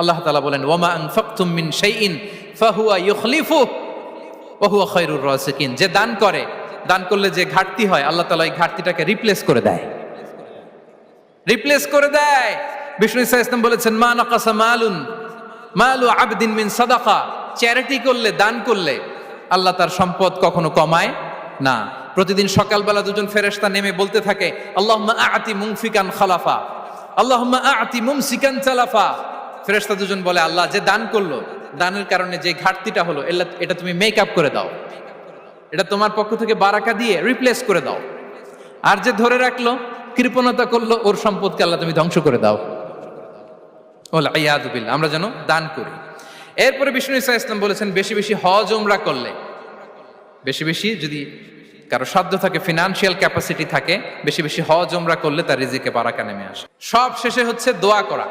আল্লাহ তাআলা বলেন ওয়ামা আনফাকতুম মিন শাইইন ফাহুয়া ইউখলিফুহু ওয়া হুয়া খায়রুর রাসিকিন। যে দান করে, দান করলে যে ঘাটতি হয় আল্লাহ তাআলা এই ঘাটতিটাকে রিপ্লেস করে দেয়, রিপ্লেস করে দেয়। বিষ্ণু ইসা ইসলাম বলেছেন মা নাকাসা মালু আবদিন মিন সাদাকা। চ্যারিটি করলে, দান করলে আল্লাহ তার সম্পদ কখনো কমায় না। প্রতিদিন সকালবেলা দুজন ফেরেশতা নেমে বলতে থাকে আল্লাহুম্মা আ'তি মুনফিকান খালাফা, আল্লাহুম্মা আ'তি মুমসিকান চালাফা। ফেরেশতা দুজন বলে আল্লাহ যে দান করলো, দানের কারণে যে ঘাটতিটা হলো এটা তুমি মেক আপ করে দাও, এটা তোমার পক্ষ থেকে বারাকা দিয়ে রিপ্লেস করে দাও। আর যে ধরে রাখলো, কৃপণতা করলো, ওর সম্পদকে আল্লাহ তুমি ধ্বংস করে দাও। ওয়াল ইয়াদু বিল্লাহ। আমরা যেন দান করি। এরপরে বিষ্ণু ইসা ইসলাম বলেছেন বেশি বেশি হজ উমরা করলে, বেশি বেশি যদি কারো সাধ্য থাকে, ফিনান্সিয়াল ক্যাপাসিটি থাকে, বেশি বেশি হজ উমরা করলে তার রিজিকে বারাকা নেমে আসে। সব শেষে হচ্ছে দোয়া করা।